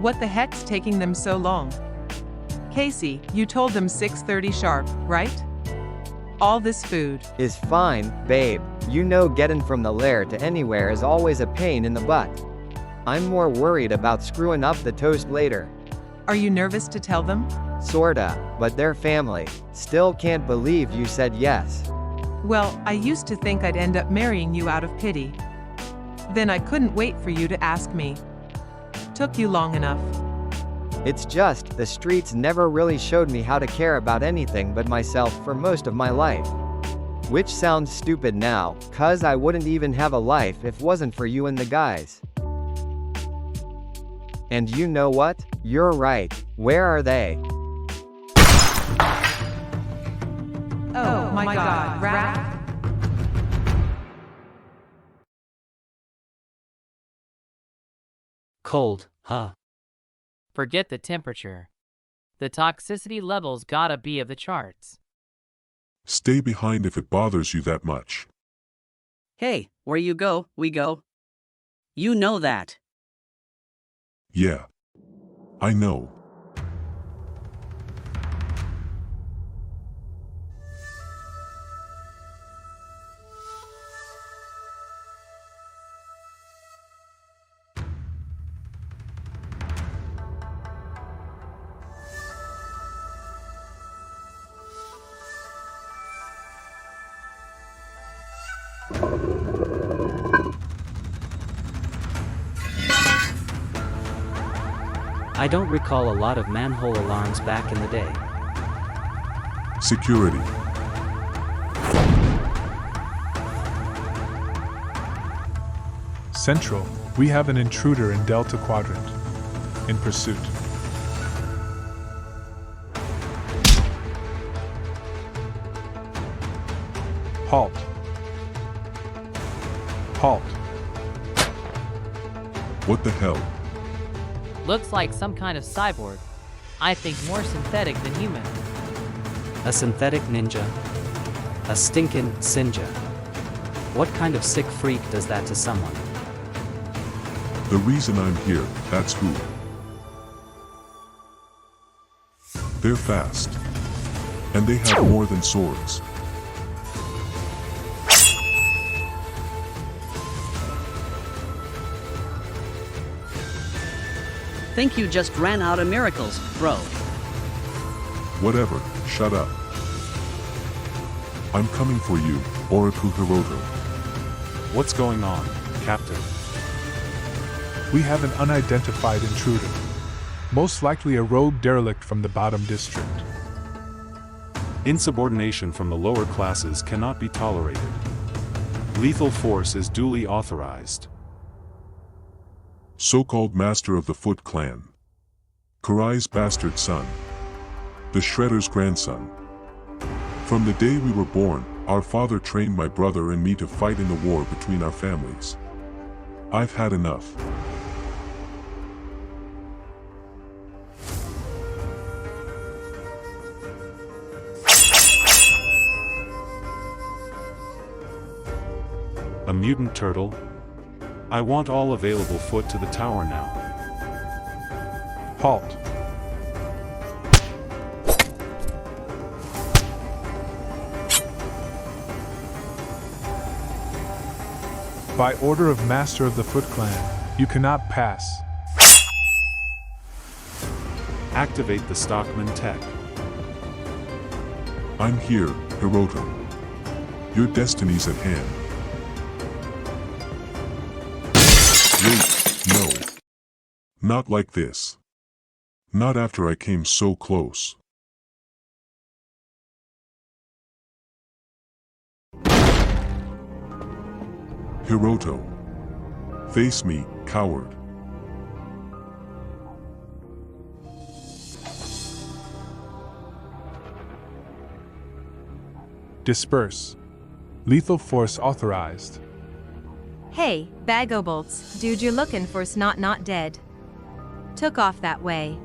What the heck's taking them so long? Casey, you told them 6:30 sharp, right? All this food. Is fine, babe. You know getting from the lair to anywhere is always a pain in the butt. I'm more worried about screwing up the toast later. Are you nervous to tell them? Sorta, but they're family. Still can't believe you said yes. Well, I used to think I'd end up marrying you out of pity. Then I couldn't wait for you to ask me. Took you long enough. It's just, the streets never really showed me how to care about anything but myself for most of my life. Which sounds stupid now, 'cause I wouldn't even have a life if wasn't for you and the guys. And you know what? You're right. Where are they? Oh my God, Raph. Cold, huh? Forget the temperature. The toxicity levels gotta be of the charts. Stay behind if it bothers you that much. Hey, where you go, we go. You know that. Yeah. I know. I don't recall a lot of manhole alarms back in the day. Security. Central, we have an intruder in Delta Quadrant. In pursuit. Halt. Halt. What the hell? Looks like some kind of cyborg. I think more synthetic than human. A synthetic ninja. A stinkin' sinja. What kind of sick freak does that to someone? The reason I'm here, that's who. They're fast. And they have more than swords. Think you just ran out of miracles, bro. Whatever, shut up. I'm coming for you, Oriku Hiroto. What's going on, Captain? We have an unidentified intruder. Most likely a rogue derelict from the bottom district. Insubordination from the lower classes cannot be tolerated. Lethal force is duly authorized. So-called master of the Foot Clan. Karai's bastard son. The Shredder's grandson. From the day we were born, our father trained my brother and me to fight in the war between our families. I've had enough. A mutant turtle? I want all available foot to the tower now. Halt. By order of Master of the Foot Clan, you cannot pass. Activate the Stockman tech. I'm here, Hiroto. Your destiny's at hand. Wait, no. Not like this. Not after I came so close. Hiroto. Face me, coward. Disperse. Lethal force authorized. Hey, Bagobolts, dude you're looking for's not dead. Took off that way.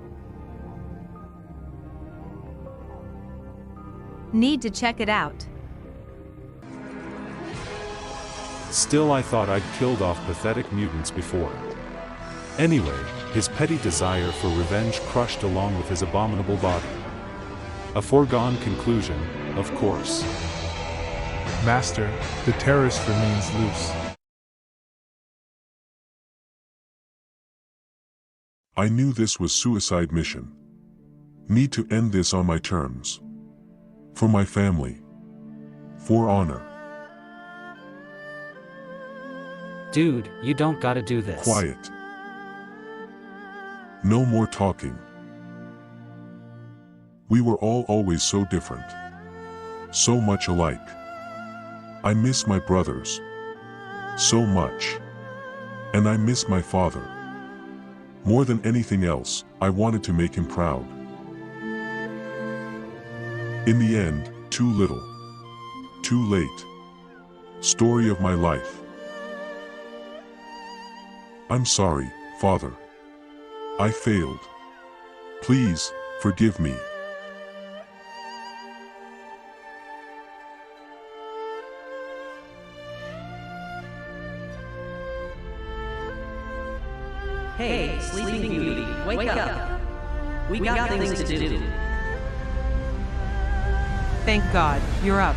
Need to check it out. Still, I thought I'd killed off pathetic mutants before. Anyway, his petty desire for revenge crushed along with his abominable body. A foregone conclusion, of course. Master, the terrorist remains loose. I knew this was suicide mission. Need to end this on my terms. For my family. For honor. Dude, you don't gotta do this. Quiet. No more talking. We were all always so different. So much alike. I miss my brothers. So much. And I miss my father. More than anything else, I wanted to make him proud. In the end, too little. Too late. Story of my life. I'm sorry, Father. I failed. Please, forgive me. Hey, Sleeping Beauty, wake up. We got things to do. Thank God, you're up.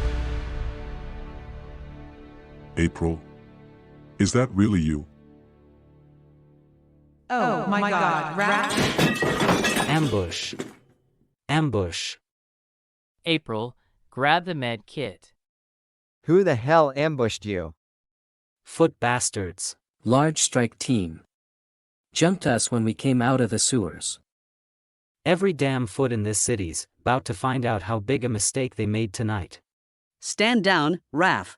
April? Is that really you? Oh my God, Raph. Ambush. Ambush. April, grab the med kit. Who the hell ambushed you? Foot bastards. Large strike team. Jumped us when we came out of the sewers. Every damn foot in this city's about to find out how big a mistake they made tonight. Stand down, Raph.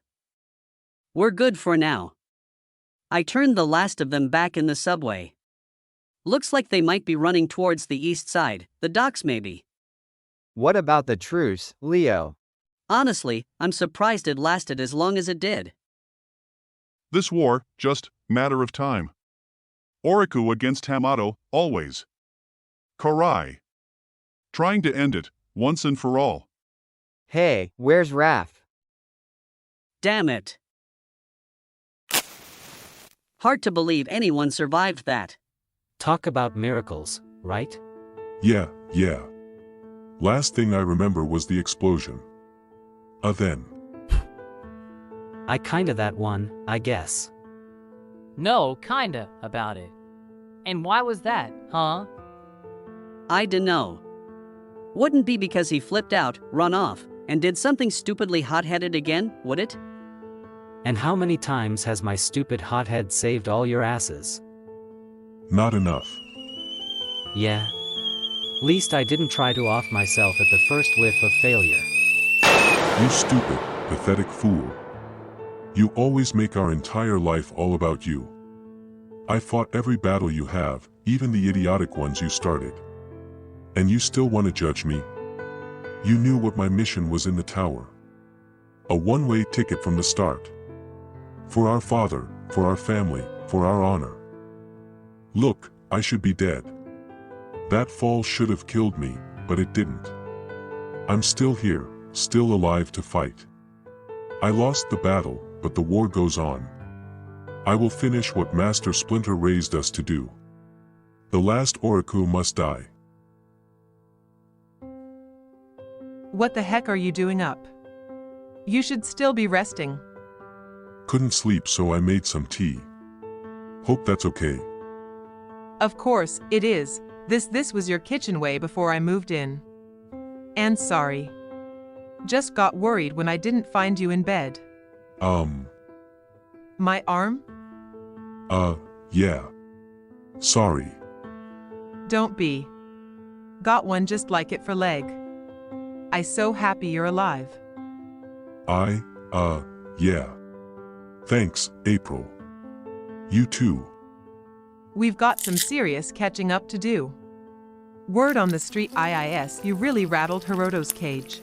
We're good for now. I turned the last of them back in the subway. Looks like they might be running towards the east side, the docks maybe. What about the truce, Leo? Honestly, I'm surprised it lasted as long as it did. This war, just matter of time. Oriku against Hamato, always. Karai. Trying to end it, once and for all. Hey, where's Raph? Damn it. Hard to believe anyone survived that. Talk about miracles, right? Yeah. Last thing I remember was the explosion. Then. I kinda that one, I guess. No, kinda, about it. And why was that, huh? I dunno. Wouldn't be because he flipped out, run off, and did something stupidly hot-headed again, would it? And how many times has my stupid hothead saved all your asses? Not enough. Yeah. Least I didn't try to off myself at the first whiff of failure. You stupid, pathetic fool. You always make our entire life all about you. I fought every battle you have, even the idiotic ones you started. And you still want to judge me? You knew what my mission was in the tower. A one-way ticket from the start. For our father, for our family, for our honor. Look, I should be dead. That fall should have killed me, but it didn't. I'm still here, still alive to fight. I lost the battle, but the war goes on. I will finish what Master Splinter raised us to do. The last Oriku must die. What the heck are you doing up? You should still be resting. Couldn't sleep, so I made some tea. Hope that's okay. Of course, it is. This was your kitchen way before I moved in. And sorry. Just got worried when I didn't find you in bed. My arm? Yeah. Sorry. Don't be. Got one just like it for leg. I so happy you're alive. Yeah. Thanks, April. You too. We've got some serious catching up to do. Word on the street IIS, you really rattled Hiroto's cage.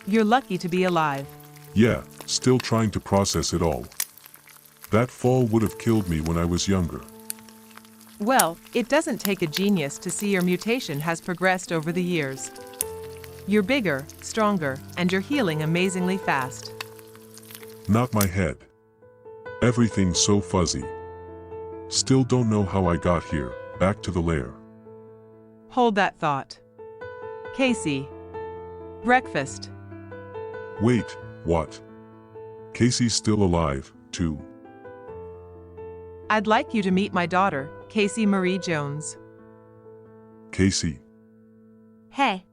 You're lucky to be alive. Yeah, still trying to process it all. That fall would have killed me when I was younger. Well, it doesn't take a genius to see your mutation has progressed over the years. You're bigger, stronger, and you're healing amazingly fast. Not my head. Everything's so fuzzy. Still don't know how I got here, back to the lair. Hold that thought. Casey. Breakfast. Wait, what? Casey's still alive, too. I'd like you to meet my daughter, Casey Marie Jones. Casey. Hey.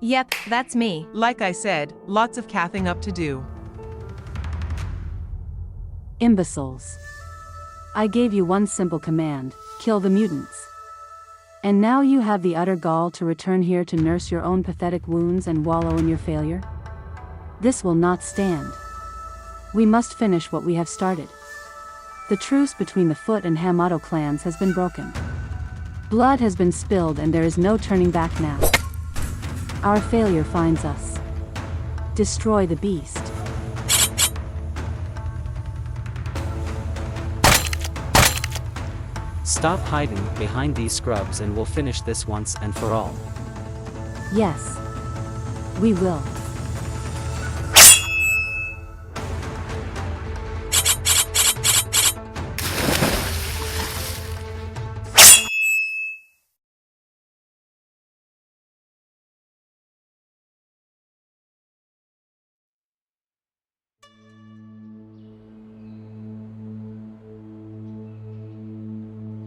Yep, that's me. Like I said, lots of cathing up to do. Imbeciles. I gave you one simple command: kill the mutants. And now you have the utter gall to return here to nurse your own pathetic wounds and wallow in your failure? This will not stand. We must finish what we have started. The truce between the Foot and Hamato clans has been broken. Blood has been spilled and there is no turning back now. Our failure finds us. Destroy the beast. Stop hiding behind these scrubs and we'll finish this once and for all. Yes. We will.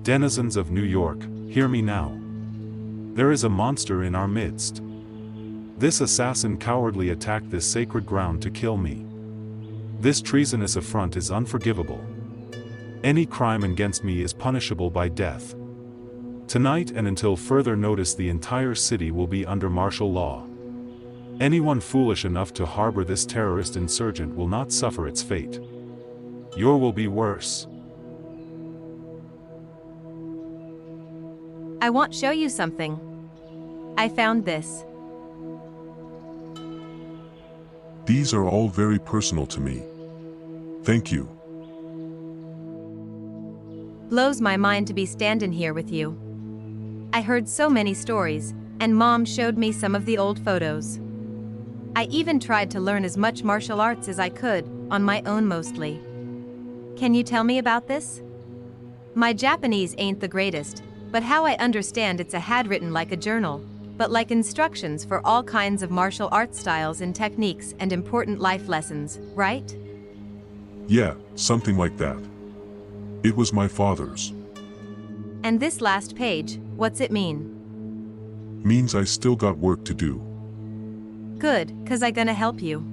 Denizens of New York, hear me now. There is a monster in our midst. This assassin cowardly attacked this sacred ground to kill me. This treasonous affront is unforgivable. Any crime against me is punishable by death. Tonight and until further notice, the entire city will be under martial law. Anyone foolish enough to harbor this terrorist insurgent will not suffer its fate. Your will be worse. I want to show you something. I found this. These are all very personal to me. Thank you. Blows my mind to be standing here with you. I heard so many stories, and Mom showed me some of the old photos. I even tried to learn as much martial arts as I could, on my own mostly. Can you tell me about this? My Japanese ain't the greatest, but how I understand it's a handwritten like a journal, but like instructions for all kinds of martial arts styles and techniques and important life lessons, right? Yeah, something like that. It was my father's. And this last page, what's it mean? Means I still got work to do. Good, 'cause I gonna help you.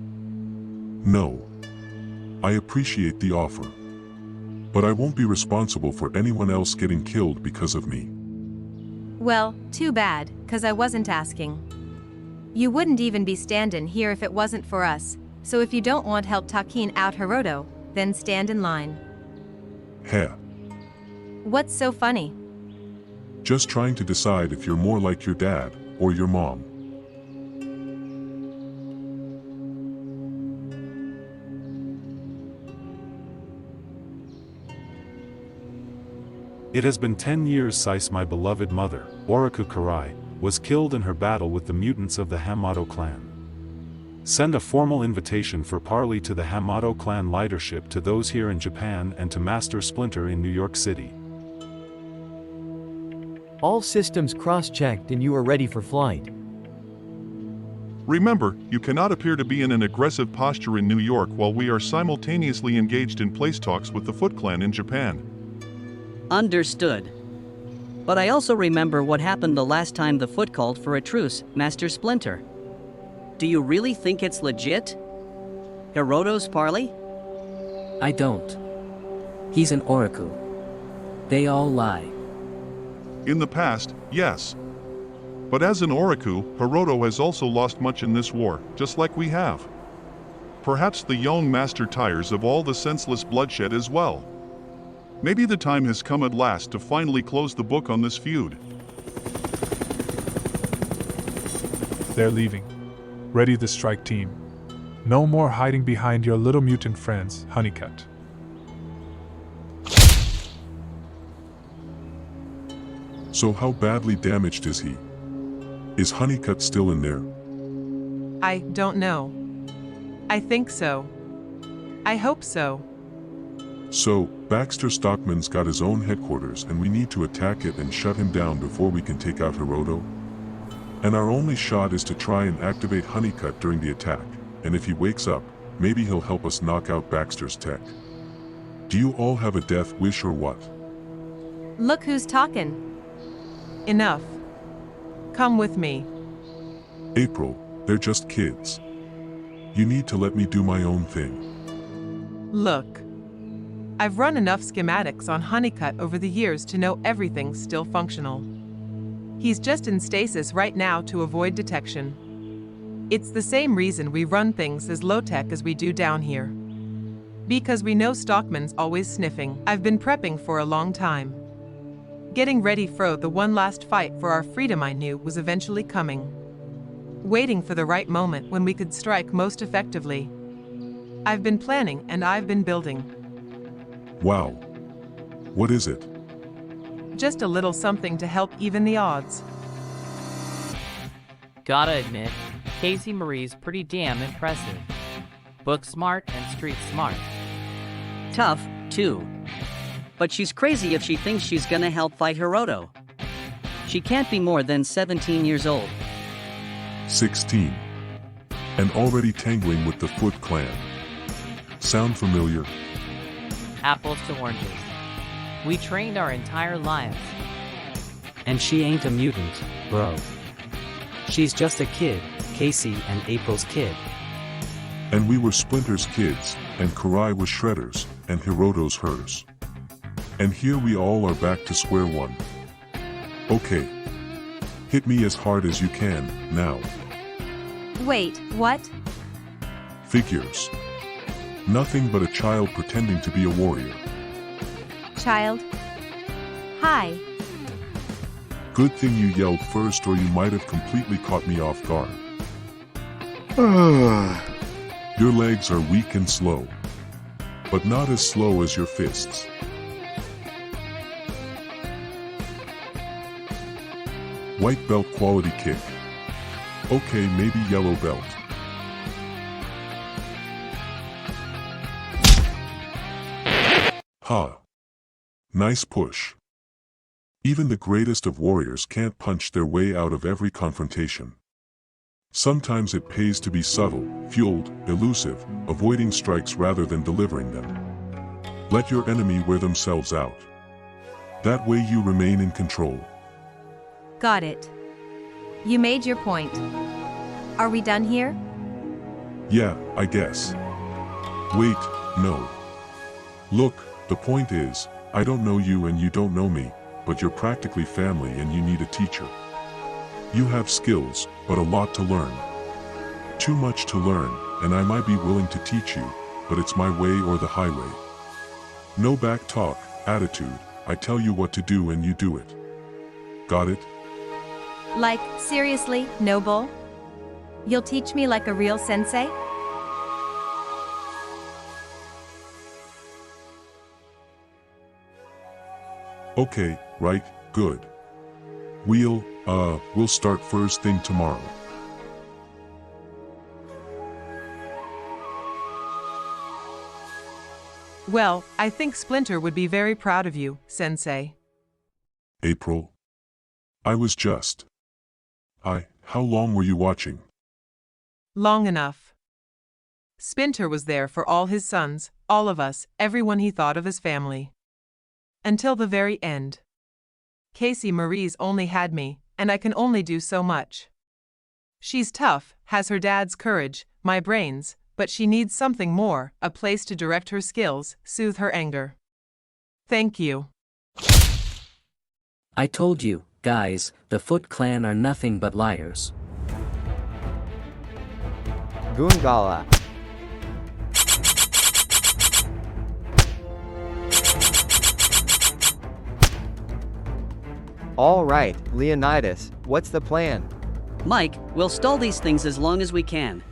No. I appreciate the offer. But I won't be responsible for anyone else getting killed because of me. Well, too bad, 'cause I wasn't asking. You wouldn't even be standing here if it wasn't for us, so if you don't want help taking out Hiroto, then stand in line. Heh. What's so funny? Just trying to decide if you're more like your dad or your mom. It has been 10 years since my beloved mother, Oriku Karai, was killed in her battle with the mutants of the Hamato clan. Send a formal invitation for parley to the Hamato clan leadership, to those here in Japan, and to Master Splinter in New York City. All systems cross-checked and you are ready for flight. Remember, you cannot appear to be in an aggressive posture in New York while we are simultaneously engaged in place talks with the Foot Clan in Japan. Understood. But I also remember what happened the last time the Foot called for a truce, Master Splinter. Do you really think it's legit? Hiroto's parley? I don't. He's an Oriku. They all lie. In the past, yes. But as an Oriku, Hiroto has also lost much in this war, just like we have. Perhaps the young master tires of all the senseless bloodshed as well. Maybe the time has come at last to finally close the book on this feud. They're leaving. Ready the strike team. No more hiding behind your little mutant friends, Honeycutt. So how badly damaged is he? Is Honeycutt still in there? I don't know. I think so. I hope so. So, Baxter Stockman's got his own headquarters and we need to attack it and shut him down before we can take out Hiroto? And our only shot is to try and activate Honeycutt during the attack, and if he wakes up, maybe he'll help us knock out Baxter's tech. Do you all have a death wish or what? Look who's talking. Enough. Come with me. April, they're just kids. You need to let me do my own thing. Look. I've run enough schematics on Honeycutt over the years to know everything's still functional. He's just in stasis right now to avoid detection. It's the same reason we run things as low-tech as we do down here. Because we know Stockman's always sniffing. I've been prepping for a long time. Getting ready for the one last fight for our freedom I knew was eventually coming. Waiting for the right moment when we could strike most effectively. I've been planning and I've been building. Wow. What is it? Just a little something to help even the odds. Gotta admit, Casey Marie's pretty damn impressive. Book smart and street smart. Tough, too. But she's crazy if she thinks she's gonna help fight Hiroto. She can't be more than 17 years old. 16. And already tangling with the Foot Clan. Sound familiar? Apples to oranges. We trained our entire lives. And she ain't a mutant, bro. She's just a kid, Casey and April's kid. And we were Splinter's kids, and Karai was Shredder's, and Hiroto's hers. And here we all are back to square one. Okay. Hit me as hard as you can, now. Wait, what? Figures. Nothing but a child pretending to be a warrior. Child? Hi. Good thing you yelled first or you might have completely caught me off guard. Your legs are weak and slow. But not as slow as your fists. White belt quality kick. Okay, maybe yellow belt. Ha. Nice push. Even the greatest of warriors can't punch their way out of every confrontation. Sometimes it pays to be subtle, fueled, elusive, avoiding strikes rather than delivering them. Let your enemy wear themselves out. That way you remain in control. Got it. You made your point. Are we done here? Yeah, I guess. Wait, no. Look, the point is, I don't know you and you don't know me, but you're practically family and you need a teacher. You have skills, but a lot to learn. Too much to learn, and I might be willing to teach you, but it's my way or the highway. No back talk, attitude, I tell you what to do and you do it. Got it? Like, seriously, Noble? You'll teach me like a real sensei? Okay, right, good. We'll start first thing tomorrow. Well, I think Splinter would be very proud of you, Sensei. April? I was just... how long were you watching? Long enough. Splinter was there for all his sons, all of us, everyone he thought of as family. Until the very end. Casey Marie's only had me, and I can only do so much. She's tough, has her dad's courage, my brains, but she needs something more, a place to direct her skills, soothe her anger. Thank you. I told you, guys, the Foot Clan are nothing but liars. Goongala. All right, Leonidas, what's the plan? Mike, we'll stall these things as long as we can.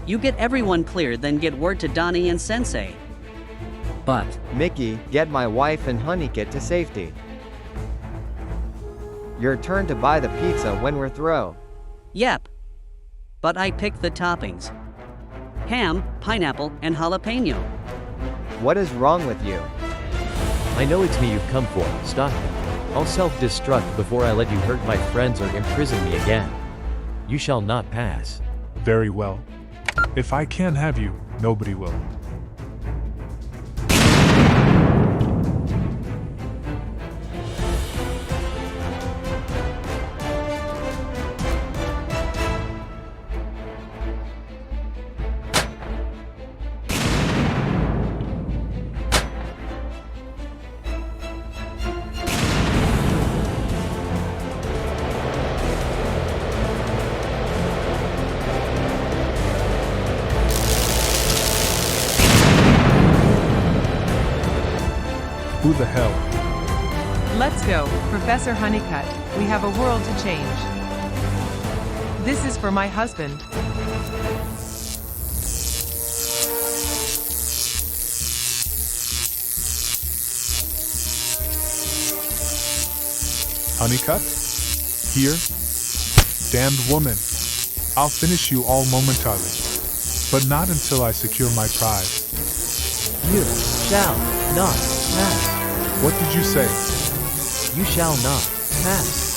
You get everyone clear, then get word to Donnie and Sensei. But, Mickey, get my wife and Honeycutt to safety. Your turn to buy the pizza when we're through. Yep. But I picked the toppings. Ham, pineapple, and jalapeno. What is wrong with you? I know it's me you've come for, Stockman. I'll self-destruct before I let you hurt my friends or imprison me again. You shall not pass. Very well. If I can't have you, nobody will. Who the hell? Let's go, Professor Honeycutt. We have a world to change. This is for my husband. Honeycutt? Here? Damned woman. I'll finish you all momentarily. But not until I secure my prize. You shall not pass. What did you say? You shall not pass.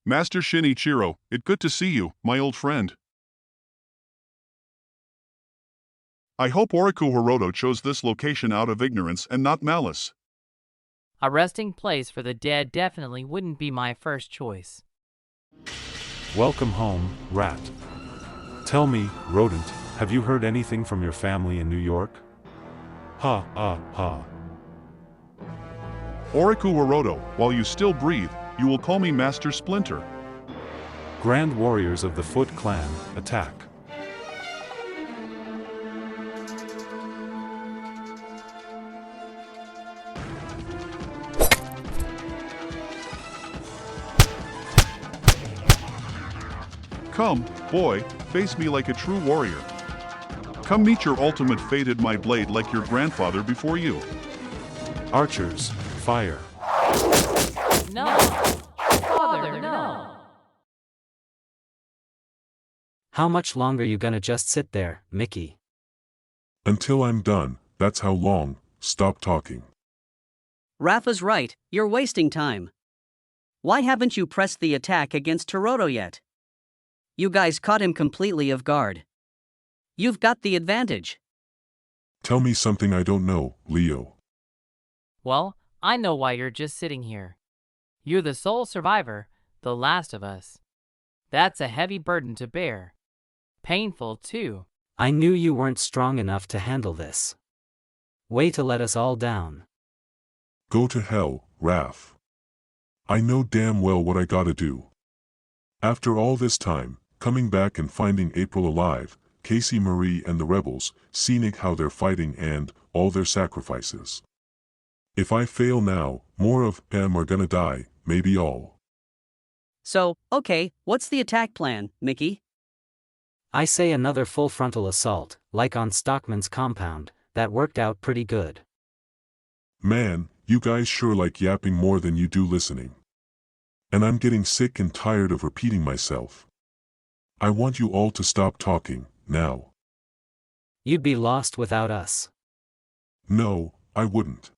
Master Shinichiro, it's good to see you, my old friend. I hope Oriku Hiroto chose this location out of ignorance and not malice. A resting place for the dead definitely wouldn't be my first choice. Welcome home, Rat. Tell me, Rodent, have you heard anything from your family in New York? Ha, ha. Oriku Hiroto, while you still breathe, you will call me Master Splinter. Grand warriors of the Foot Clan, attack. Come, boy, face me like a true warrior. Come meet your ultimate fate at my blade like your grandfather before you. Archers, fire. No! Father, no! How much longer you gonna just sit there, Mickey? Until I'm done, that's how long. Stop talking. Rafa's right, you're wasting time. Why haven't you pressed the attack against Hiroto yet? You guys caught him completely off guard. You've got the advantage. Tell me something I don't know, Leo. Well, I know why you're just sitting here. You're the sole survivor, the last of us. That's a heavy burden to bear. Painful, too. I knew you weren't strong enough to handle this. Way to let us all down. Go to hell, Raph. I know damn well what I gotta do. After all this time, coming back and finding April alive, Casey Marie and the rebels, seeing how they're fighting and all their sacrifices. If I fail now, more of them are gonna die, maybe all. So, okay, what's the attack plan, Mickey? I say another full frontal assault, like on Stockman's compound. That worked out pretty good. Man, you guys sure like yapping more than you do listening. And I'm getting sick and tired of repeating myself. I want you all to stop talking, now. You'd be lost without us. No, I wouldn't.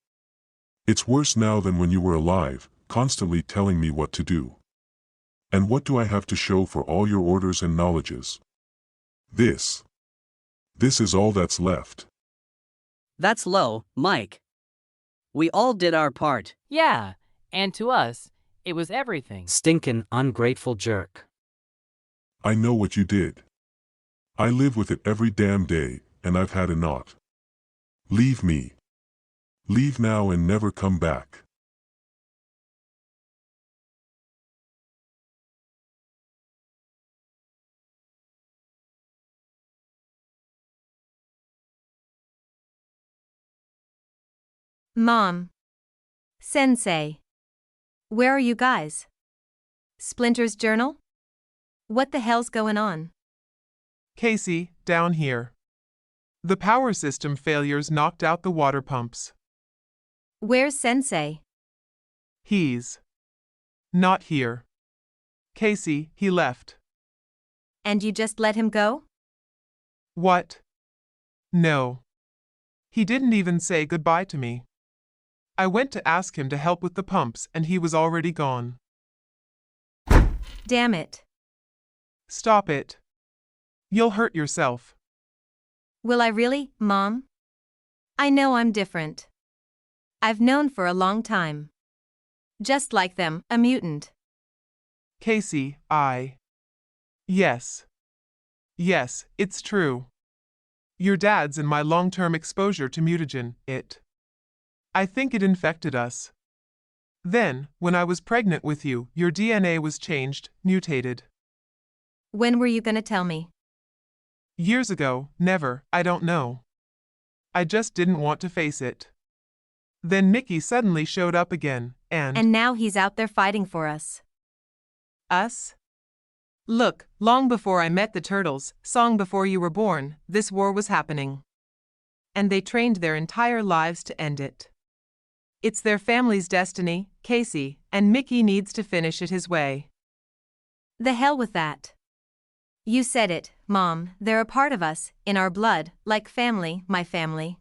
It's worse now than when you were alive, constantly telling me what to do. And what do I have to show for all your orders and knowledges? This. This is all that's left. That's low, Mike. We all did our part. Yeah, and to us, it was everything. Stinkin' ungrateful jerk. I know what you did. I live with it every damn day, and I've had enough. Leave me. Leave now and never come back. Mom. Sensei. Where are you guys? Splinter's journal? What the hell's going on? Casey, down here. The power system failures knocked out the water pumps. Where's Sensei? He's not here. Casey, he left. And you just let him go? What? No. He didn't even say goodbye to me. I went to ask him to help with the pumps and he was already gone. Damn it. Stop it. You'll hurt yourself. Will I really, Mom? I know I'm different. I've known for a long time. Just like them, a mutant. Casey, Yes. Yes, it's true. Your dad's and my long-term exposure to mutagen, I think it infected us. Then, when I was pregnant with you, your DNA was changed, mutated. When were you gonna tell me? Years ago, never, I don't know. I just didn't want to face it. Then Mickey suddenly showed up again, And now he's out there fighting for us. Us? Look, long before I met the turtles, long before you were born, this war was happening. And they trained their entire lives to end it. It's their family's destiny, Casey, and Mickey needs to finish it his way. The hell with that. You said it, Mom, they're a part of us, in our blood, like family, my family.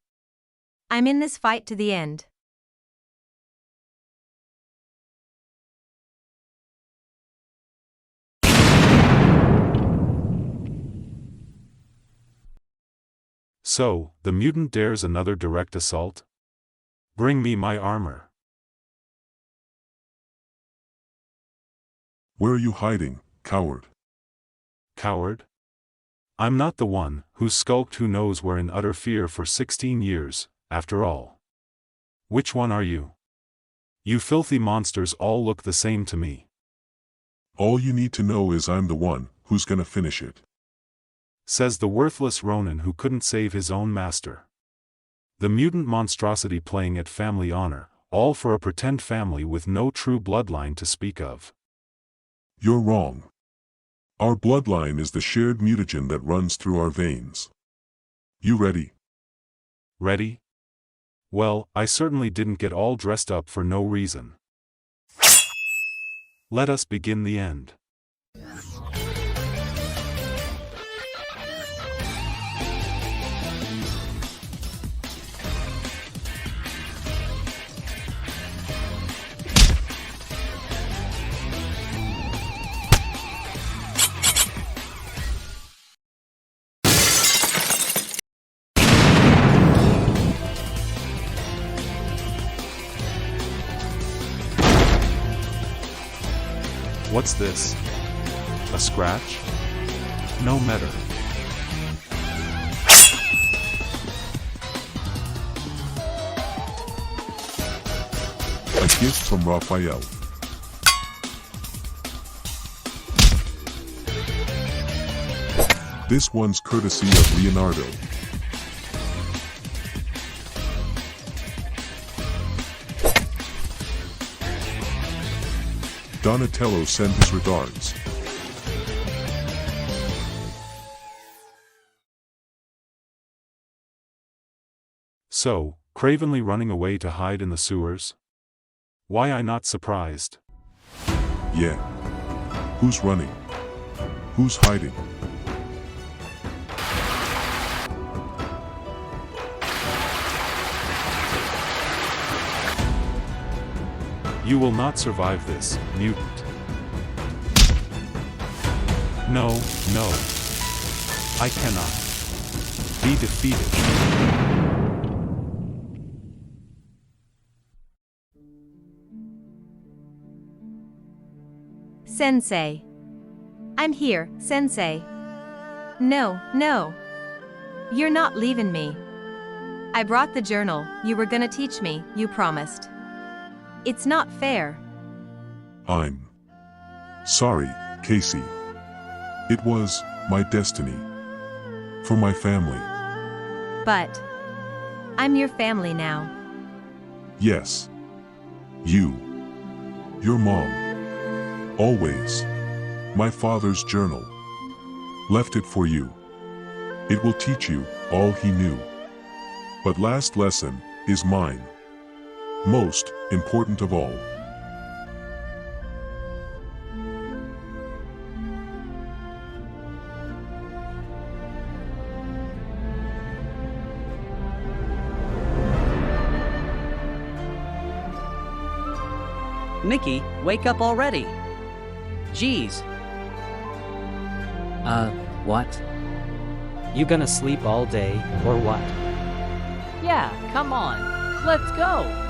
I'm in this fight to the end. So, the mutant dares another direct assault? Bring me my armor. Where are you hiding, coward? Coward? I'm not the one who skulked who knows where in utter fear for 16 years, after all. Which one are you? You filthy monsters all look the same to me. All you need to know is I'm the one who's gonna finish it. Says the worthless Ronin who couldn't save his own master. The mutant monstrosity playing at family honor, all for a pretend family with no true bloodline to speak of. You're wrong. Our bloodline is the shared mutagen that runs through our veins. You ready? Ready? Well, I certainly didn't get all dressed up for no reason. Let us begin the end. What's this? A scratch? No matter. A gift from Raphael. This one's courtesy of Leonardo. Donatello sent his regards. So, cravenly running away to hide in the sewers? Why I not surprised? Yeah. Who's running? Who's hiding? You will not survive this, mutant. No, no. I cannot be defeated. Sensei. I'm here, Sensei. No, no. You're not leaving me. I brought the journal, you were gonna teach me, you promised. It's not fair. I'm sorry, Casey. It was my destiny. For my family. But I'm your family now. Yes. You. Your mom. Always. My father's journal. Left it for you. It will teach you all he knew. But last lesson is mine. Most important of all. Mickey, wake up already. Geez. What? You gonna sleep all day, or what? Yeah, come on. Let's go.